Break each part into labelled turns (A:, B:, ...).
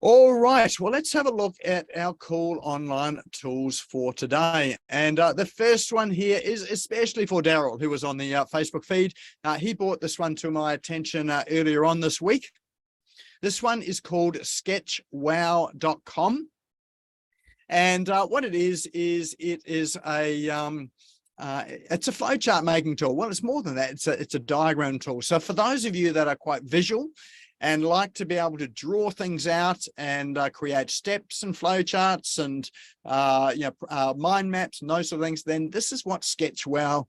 A: All right, well, let's have a look at our cool online tools for today. And the first one here is especially for Daryl, who was on the Facebook feed. He brought this one to my attention earlier on this week. This one is called Sketchwell.com. And what it is it is a it's a flowchart making tool. Well, it's more than that. It's a diagram tool. So for those of you that are quite visual and like to be able to draw things out and create steps and flowcharts and mind maps and those sort of things, then this is what Sketchwell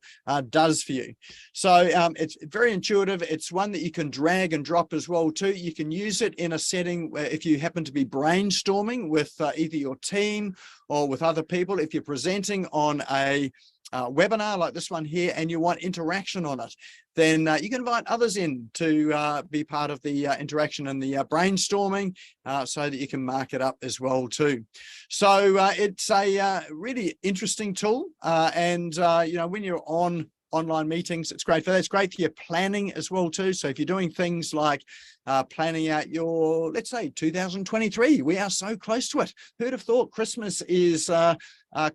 A: does for you. So it's very intuitive. It's one that you can drag and drop as well too. You can use it in a setting where if you happen to be brainstorming with either your team or with other people, if you're presenting on a webinar like this one here and you want interaction on it, then you can invite others in to be part of the interaction and the brainstorming so that you can mark it up as well too. So it's a really interesting tool and when you're on online meetings, it's great for that. It's great for your planning as well too. So if you're doing things like planning out your, let's say 2023, we are so close to it. Who'd have thought Christmas is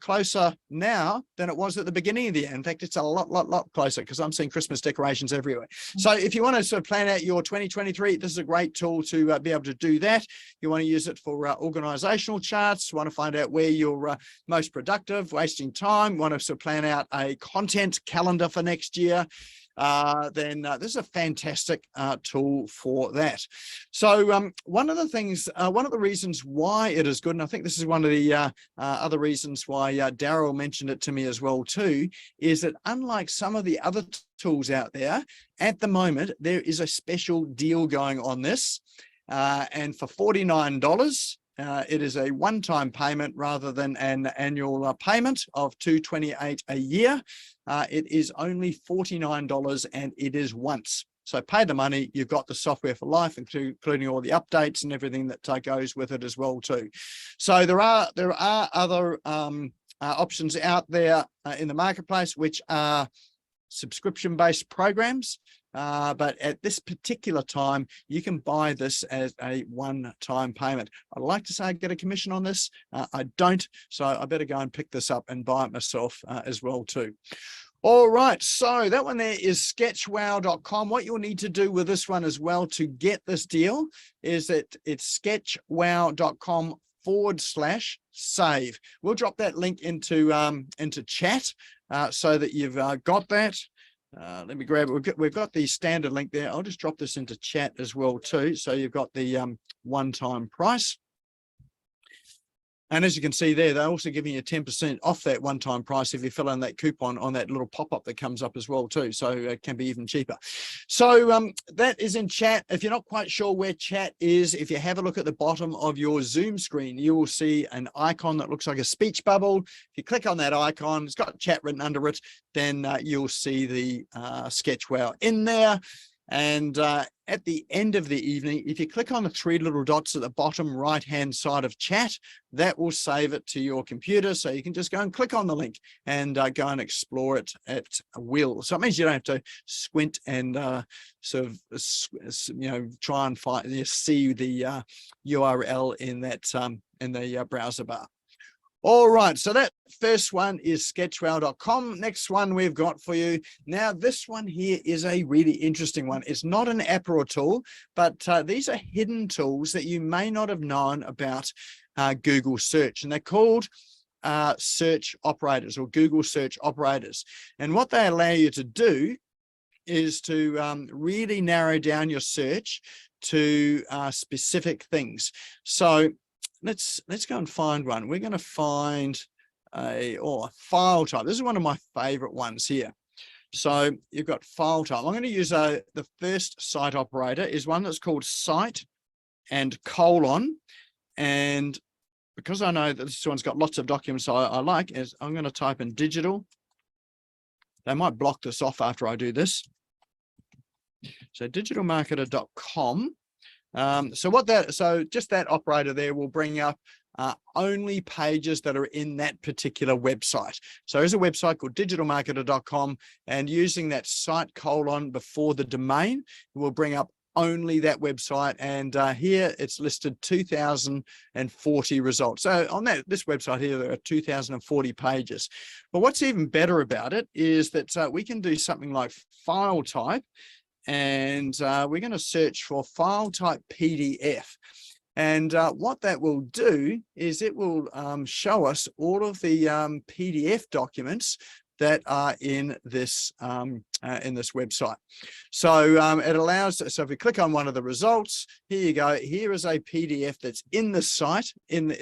A: closer now than it was at the beginning of the year. In fact, it's a lot closer because I'm seeing Christmas decorations everywhere. So if you want to sort of plan out your 2023, this is a great tool to be able to do that. You want to use it for organizational charts, want to find out where you're most productive, wasting time, want to sort of plan out a content calendar for next year. Then this is a fantastic tool for that. So one of the reasons why it is good, and I think this is one of the other reasons why Daryl mentioned it to me as well too, is that unlike some of the other tools out there, at the moment, there is a special deal going on this. And for $49, it is a one-time payment rather than an annual payment of $228 a year. It is only $49 and it is once. So pay the money, you've got the software for life, including all the updates and everything that goes with it as well too. So there are other options out there in the marketplace which are subscription-based programs. But at this particular time, you can buy this as a one-time payment. I'd like to say I get a commission on this. I don't, so I better go and pick this up and buy it myself as well too. All right, so that one there is sketchwow.com. What you'll need to do with this one as well to get this deal is that it's sketchwow.com/save. We'll drop that link into chat so that you've got that. Let me grab it. We've got the standard link there. I'll just drop this into chat as well too. So you've got the one-time price. And as you can see there, they're also giving you 10% off that one-time price if you fill in that coupon on that little pop-up that comes up as well too. So it can be even cheaper. So that is in chat. If you're not quite sure where chat is, if you have a look at the bottom of your Zoom screen, you will see an icon that looks like a speech bubble. If you click on that icon, it's got chat written under it, then you'll see the Sketchwell in there. And at the end of the evening, if you click on the three little dots at the bottom right-hand side of chat, that will save it to your computer. So you can just go and click on the link and go and explore it at will. So it means you don't have to squint and sort of, try and see the URL in that in the browser bar. All right, so that first one is sketchwell.com. Next one we've got for you. Now, this one here is a really interesting one. It's not an app or a tool, but these are hidden tools that you may not have known about Google search, and they're called search operators or Google search operators. And what they allow you to do is to really narrow down your search to specific things. So let's go and find one. We're going to find a file type. This is one of my favorite ones here. So you've got file type. I'm going to use the first site operator is one that's called site and colon. And because I know that this one's got lots of documents I like, is I'm going to type in digital. They might block this off after I do this. So digitalmarketer.com. So just that operator there will bring up only pages that are in that particular website. So there's a website called digitalmarketer.com, and using that site colon before the domain, it will bring up only that website, and here it's listed 2040 results. So on this website here, there are 2040 pages. But what's even better about it is that we can do something like file type, and we're going to search for file type PDF. And what that will do is it will show us all of the PDF documents that are in this website. So it allows, so if we click on one of the results, here you go, here is a PDF that's in the site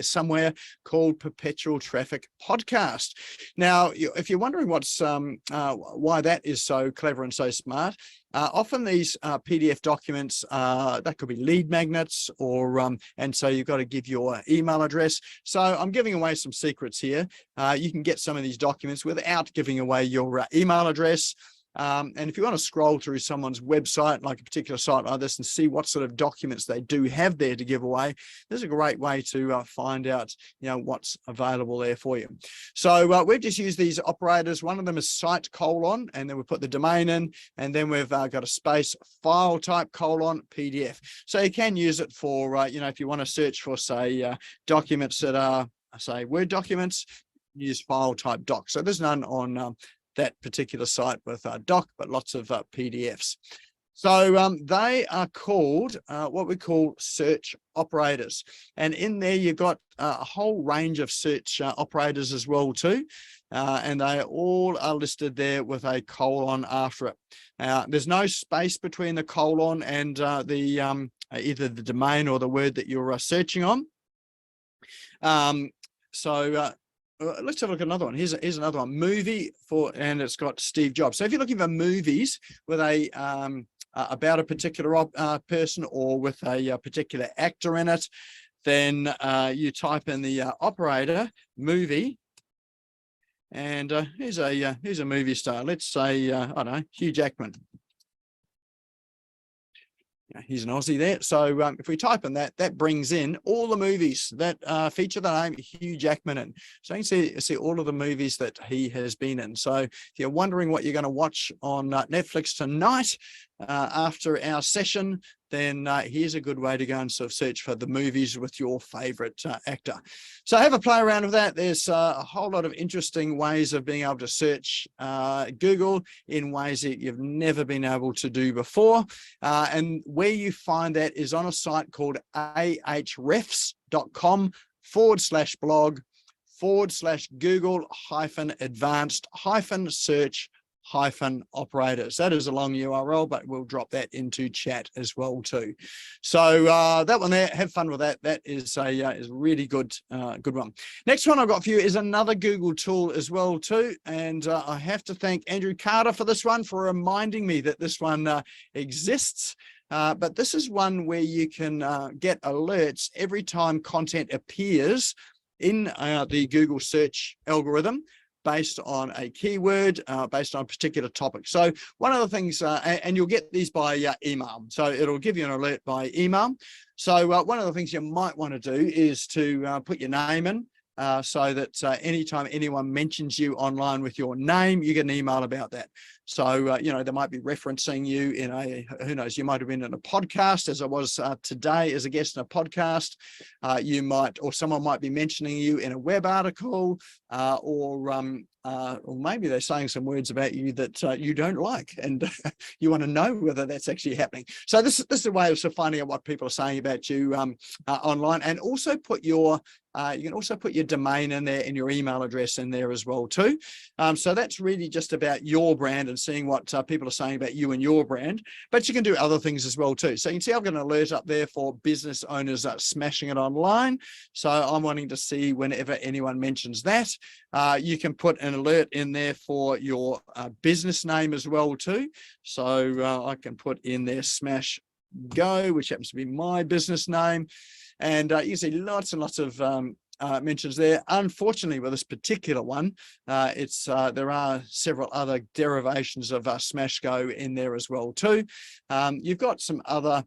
A: somewhere called Perpetual Traffic Podcast. Now, if you're wondering why that is so clever and so smart, often these PDF documents, that could be lead magnets, or and so you've got to give your email address. So I'm giving away some secrets here. You can get some of these documents without giving away your email address. And if you want to scroll through someone's website, like a particular site like this, and see what sort of documents they do have there to give away, this is a great way to find out, what's available there for you. So we've just used these operators. One of them is site : and then we put the domain in, and then we've got a space file type : PDF. So you can use it for, if you want to search for, say, documents that are, say, Word documents, use file type doc. So there's none on that particular site with doc, but lots of PDFs. So they are called what we call search operators. And in there, you've got a whole range of search operators as well too. And they all are listed there with a colon after it. There's no space between the colon and either the domain or the word that you're searching on. Let's have a look at another one. Here's another one, movie and it's got Steve Jobs. So if you're looking for movies with about a particular person or with a particular actor in it, then you type in the operator movie, and here's a movie star. Let's say I don't know, Hugh Jackman. He's an Aussie there. So if we type in that, that brings in all the movies that feature the name Hugh Jackman in. So you can see all of the movies that he has been in. So if you're wondering what you're going to watch on Netflix tonight after our session, then here's a good way to go and sort of search for the movies with your favorite actor. So have a play around with that. There's a whole lot of interesting ways of being able to search Google in ways that you've never been able to do before. And where you find that is on a site called ahrefs.com/blog/Google-advanced-search operators. That is a long URL, but we'll drop that into chat as well too. So that one there, have fun with that. That is a really good one. Next one I've got for you is another Google tool as well too, and I have to thank Andrew Carter for this one, for reminding me that this one exists. But this is one where you can get alerts every time content appears in the Google search algorithm, based on a keyword, based on a particular topic. So one of the things, and you'll get these by email. So it'll give you an alert by email. So one of the things you might want to do is to put your name in, so that anytime anyone mentions you online with your name, you get an email about that. So, they might be referencing you in who knows, you might have been in a podcast, as I was today as a guest in a podcast. Or someone might be mentioning you in a web article, or maybe they're saying some words about you that you don't like, and you want to know whether that's actually happening. So this is a way of sort of finding out what people are saying about you online, and also put your you can also put your domain in there and your email address in there as well too. So that's really just about your brand and seeing what people are saying about you and your brand, but you can do other things as well too. So you can see I've got an alert up there for business owners smashing it online. So I'm wanting to see whenever anyone mentions that. You can put an alert in there for your business name as well too. So I can put in there SmashGo, which happens to be my business name. And you can see lots and lots of mentions there. Unfortunately, with this particular one, there are several other derivations of SmashGo in there as well too. You've got some other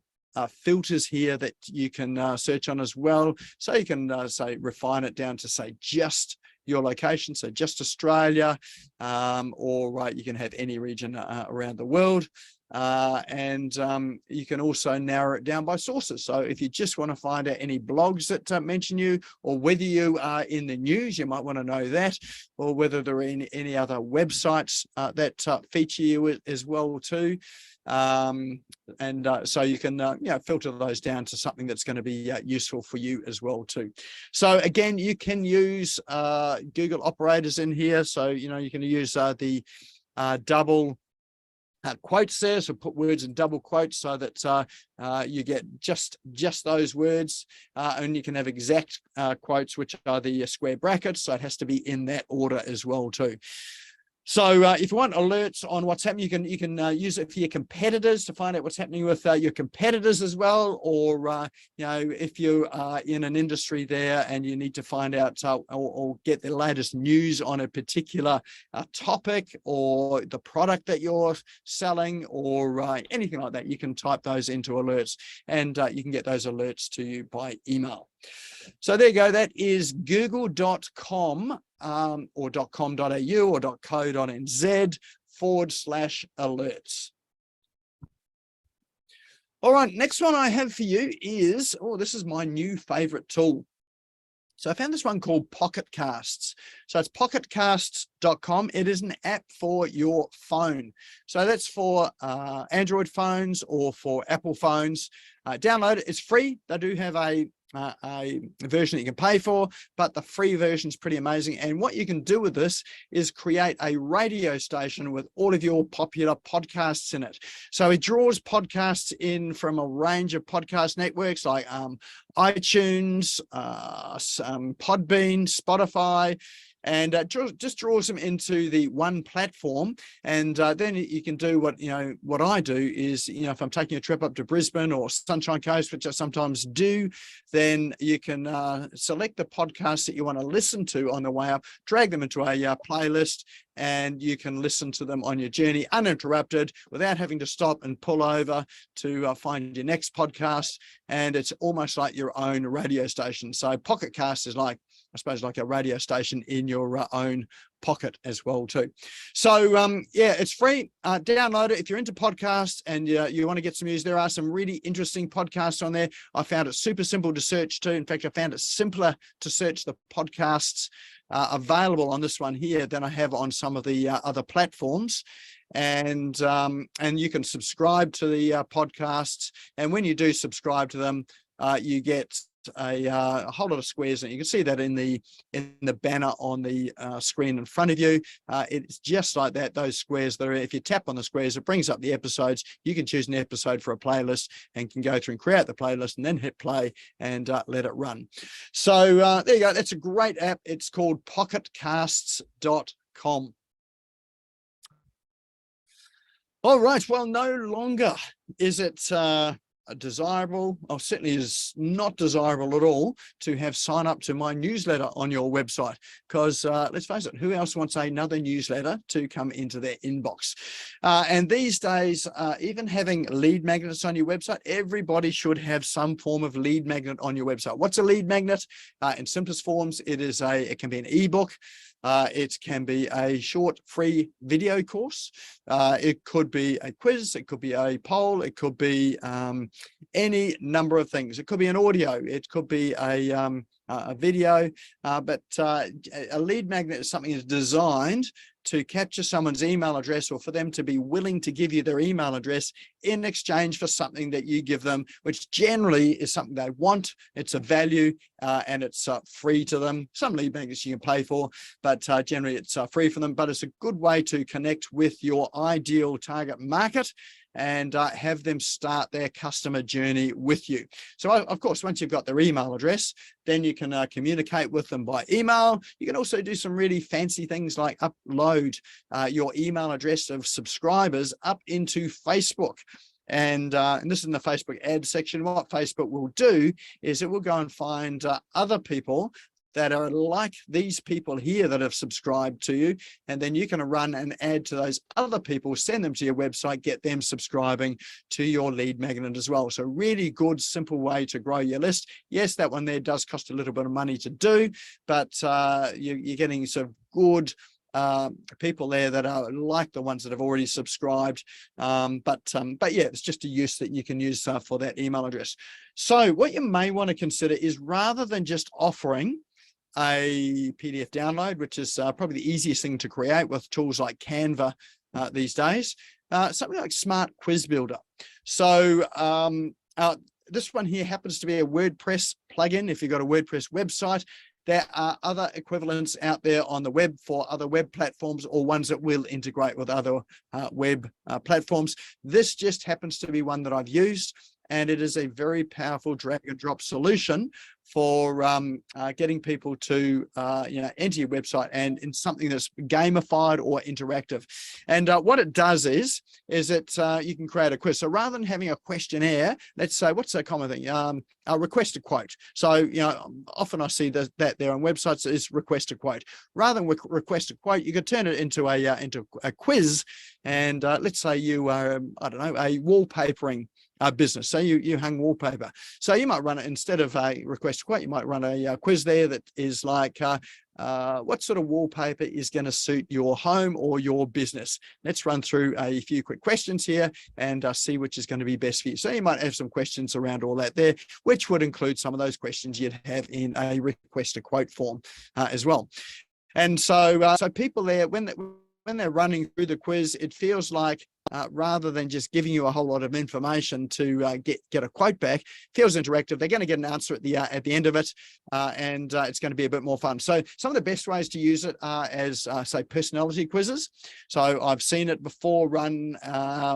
A: filters here that you can search on as well. So you can say refine it down to say just your location, so just Australia, or you can have any region around the world. and you can also narrow it down by sources. So if you just want to find out any blogs that mention you, or whether you are in the news, you might want to know that, or whether there are any other websites that feature you as well too. So you can filter those down to something that's going to be useful for you as well too. So again, you can use Google operators in here. So you can use the double quotes there, so put words in double quotes so that you get just those words, and you can have exact quotes, which are the square brackets, so it has to be in that order as well too. So if you want alerts on what's happening, you can use it for your competitors to find out what's happening with your competitors as well. Or if you are in an industry there and you need to find out or get the latest news on a particular topic or the product that you're selling, or anything like that, you can type those into alerts, and you can get those alerts to you by email. So there you go. That is google.com or .com.au or .co.nz/alerts. All right, next one I have for you is, this is my new favorite tool. So I found this one called Pocketcasts. So it's pocketcasts.com. It is an app for your phone. So that's for Android phones or for Apple phones. Download it. It's free. They do have a version that you can pay for, but the free version is pretty amazing. And what you can do with this is create a radio station with all of your popular podcasts in it. So it draws podcasts in from a range of podcast networks like iTunes, Podbean, Spotify, and just draws them into the one platform. And then you can do what I do is, if I'm taking a trip up to Brisbane or Sunshine Coast, which I sometimes do, then you can select the podcasts that you want to listen to on the way up, drag them into a playlist, and you can listen to them on your journey uninterrupted without having to stop and pull over to find your next podcast. And it's almost like your own radio station. So Pocket Cast is like, I suppose, like a radio station in your own pocket as well too. So it's free. Download it if you're into podcasts and you want to get some news. There are some really interesting podcasts on there. I found it super simple to search too. In fact, I found it simpler to search the podcasts available on this one here than I have on some of the other platforms. And you can subscribe to the podcasts, and when you do subscribe to them, you get a whole lot of squares, and you can see that in the banner on the screen in front of you. It's just like that, those squares there. If you tap on the squares, it brings up the episodes. You can choose an episode for a playlist and can go through and create the playlist and then hit play and let it run. So there you go. That's a great app. It's called pocketcasts.com. All right, well, no longer is it desirable, or certainly is not desirable at all, to have sign up to my newsletter on your website, because let's face it, who else wants another newsletter to come into their inbox? And these days, even having lead magnets on your website, everybody should have some form of lead magnet on your website. What's a lead magnet? In simplest forms, it can be an ebook. It can be a short free video course. It could be a quiz. It could be a poll. It could be any number of things. It could be an audio. It could be a video. But a lead magnet is something that's designed to capture someone's email address, or for them to be willing to give you their email address in exchange for something that you give them, which generally is something they want. It's a value, and it's free to them. Some lead magnets you can pay for, but generally it's free for them. But it's a good way to connect with your ideal target market and have them start their customer journey with you. So of course, once you've got their email address, then you can communicate with them by email. You can also do some really fancy things like upload your email address of subscribers up into Facebook. And this is in the Facebook ad section. What Facebook will do is it will go and find other people that are like these people here that have subscribed to you, and then you can run an ad to those other people, send them to your website, get them subscribing to your lead magnet as well. So really good, simple way to grow your list. Yes, that one there does cost a little bit of money to do, but you're getting sort of good people there that are like the ones that have already subscribed. But yeah, it's just a use that you can use for that email address. So what you may want to consider is, rather than just offering a PDF download, which is probably the easiest thing to create with tools like Canva these days, something like Smart Quiz Builder. So this one here happens to be a WordPress plugin. If you've got a WordPress website, there are other equivalents out there on the web for other web platforms, or ones that will integrate with other web platforms. This just happens to be one that I've used, and it is a very powerful drag and drop solution for getting people to enter your website, and in something that's gamified or interactive. And what it does is it you can create a quiz. So rather than having a questionnaire, let's say, what's a common thing? Request a quote. So often I see that there on websites is request a quote. Rather than request a quote, you could turn it into a quiz. And let's say you are I don't know, a wallpapering business. So you hang wallpaper. So you might run it, instead of a request quote, you might run a quiz there that is like, what sort of wallpaper is going to suit your home or your business? Let's run through a few quick questions here and see which is going to be best for you. So you might have some questions around all that there, which would include some of those questions you'd have in a request a quote form as well. And so people there, when they're running through the quiz, it feels like rather than just giving you a whole lot of information to get a quote back, feels interactive. They're going to get an answer at the end of it, and it's going to be a bit more fun. So some of the best ways to use it are as say personality quizzes. So I've seen it before run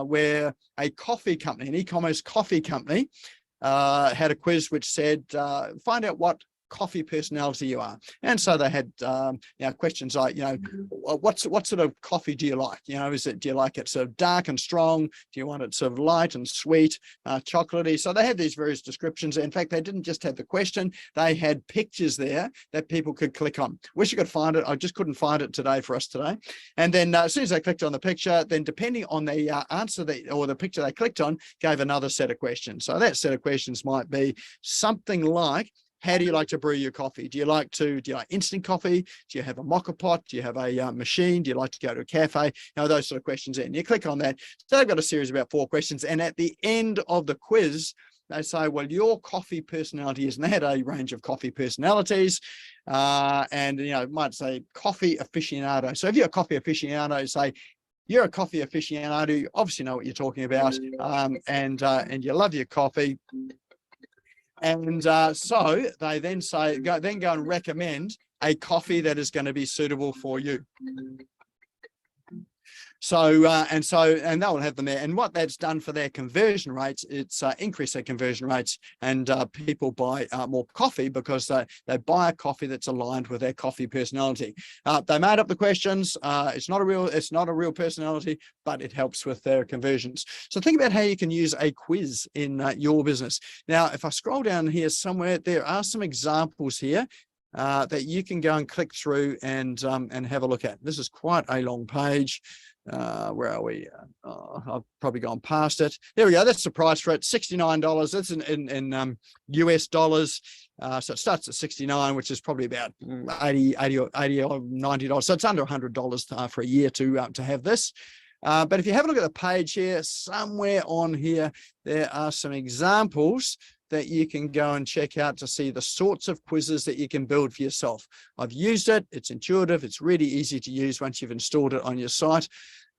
A: where a coffee company, an e-commerce coffee company, had a quiz which said, find out what coffee personality you are. And so they had questions like, what sort of coffee do you like? Do you like it sort of dark and strong? Do you want it sort of light and sweet, chocolatey? So they had these various descriptions. In fact, they didn't just have the question, they had pictures there that people could click on. Wish you could find it. I just couldn't find it today for us today. And then as soon as they clicked on the picture, then depending on the answer or the picture they clicked on, gave another set of questions. So that set of questions might be something like, how do you like to brew your coffee? Do you like instant coffee? Do you have a mocha pot? Do you have a machine? Do you like to go to a cafe? Those sort of questions. And you click on that. So they've got a series of about 4 questions. And at the end of the quiz, they say, well, your coffee personality is, and they had a range of coffee personalities. And it might say coffee aficionado. So if you're a coffee aficionado, say, you're a coffee aficionado, you obviously know what you're talking about, and you love your coffee. And so they then say, go and recommend a coffee that is going to be suitable for you. So and that will have them there. And what that's done for their conversion rates, it's increased their conversion rates, and people buy more coffee because they buy a coffee that's aligned with their coffee personality. They made up the questions. It's not a real personality, but it helps with their conversions. So think about how you can use a quiz in your business. Now, if I scroll down here somewhere, there are some examples here that you can go and click through and have a look at. This is quite a long page. Where are we? I've probably gone past it. There we go. That's the price for it, $69. That's in US dollars. So it starts at 69, which is probably about 80 or $90. So it's under $100 for a year to have this. But if you have a look at the page here, somewhere on here, there are some examples that you can go and check out to see the sorts of quizzes that you can build for yourself. I've used it. It's intuitive. It's really easy to use once you've installed it on your site.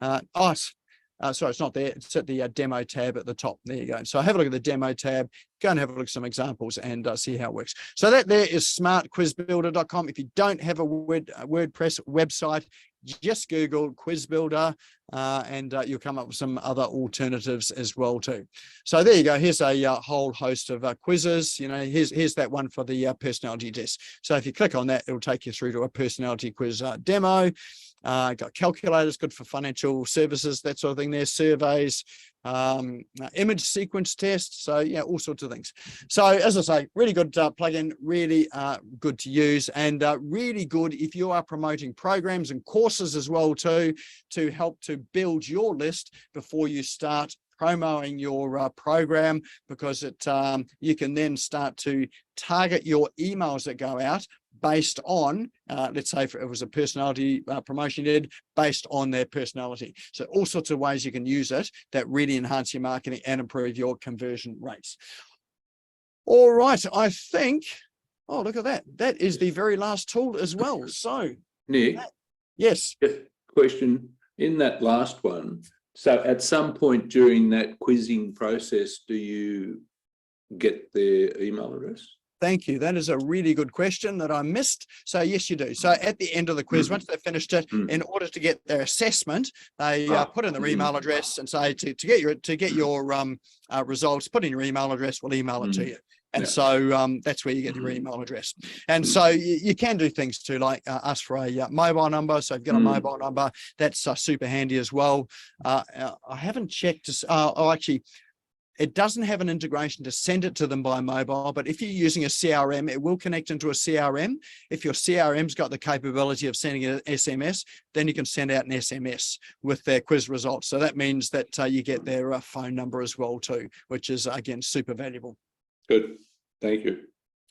A: Sorry, it's not there. It's at the demo tab at the top. There you go. So have a look at the demo tab. Go and have a look at some examples and see how it works. So that there is smartquizbuilder.com. If you don't have a WordPress website, just Google Quiz Builder and you'll come up with some other alternatives as well too. So there you go. Here's a whole host of quizzes. Here's that one for the personality test. So if you click on that, it'll take you through to a personality quiz demo. Got calculators, good for financial services, that sort of thing there, surveys, image sequence tests. So yeah, all sorts of things. So as I say, really good plugin, really good to use, and really good if you are promoting programs and courses as well too, to help to build your list before you start promoting your program, because you can then start to target your emails that go out based on, let's say if it was a personality promotion you did, based on their personality. So all sorts of ways you can use it that really enhance your marketing and improve your conversion rates. All right, I think, oh, look at that. That is the very last tool as well. So,
B: Nick,
A: yes.
B: Question, in that last one, so at some point during that quizzing process, do you get their email address?
A: Thank you. That is a really good question that I missed. So yes, you do. So at the end of the quiz, once they've finished it, in order to get their assessment, they put in their email address and say to get your results, put in your email address, we'll email it to you. And so that's where you get your email address. And so you can do things too, like ask for a mobile number. So if you've got a mobile number, that's super handy as well. I haven't checked. Actually, it doesn't have an integration to send it to them by mobile, but if you're using a CRM, it will connect into a CRM. If your CRM's got the capability of sending an SMS, then you can send out an SMS with their quiz results. So that means that you get their phone number as well too, which is, again, super valuable.
B: Good. Thank you.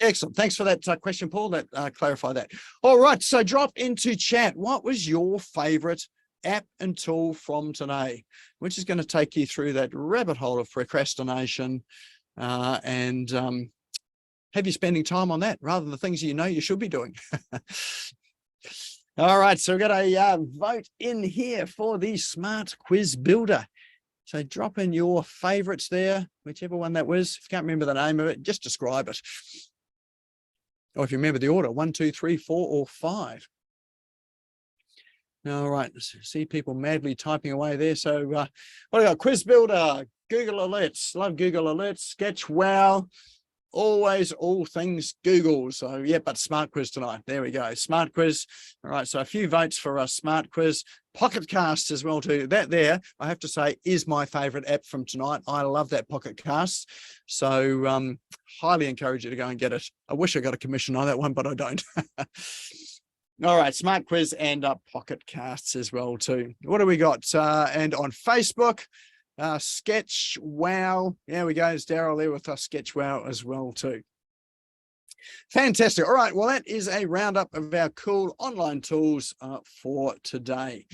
A: Excellent. Thanks for that question, Paul. That clarify that. All right. So drop into chat. What was your favorite app and tool from today? Which is going to take you through that rabbit hole of procrastination and have you spending time on that rather than the things you know you should be doing. All right. So we've got a vote in here for the Smart Quiz Builder. So drop in your favorites there, whichever one that was. If you can't remember the name of it, just describe it. Or if you remember the order, 1, 2, 3, 4, or 5. All right, see people madly typing away there. So what do we got? Quiz Builder, Google Alerts. Love Google Alerts. Sketchwell. Always all things Google. So yeah, but Smart Quiz tonight. There we go. Smart Quiz. All right, so a few votes for a Smart Quiz. Pocketcasts as well too. That there, I have to say, is my favorite app from tonight. I love that Pocketcasts. So highly encourage you to go and get it. I wish I got a commission on that one, but I don't. All right, Smart Quiz and Pocketcasts as well too. What do we got? And on Facebook, Sketchwell. There we go. It's Daryl there with us, Sketchwell as well too. Fantastic. All right. Well, that is a roundup of our cool online tools for today.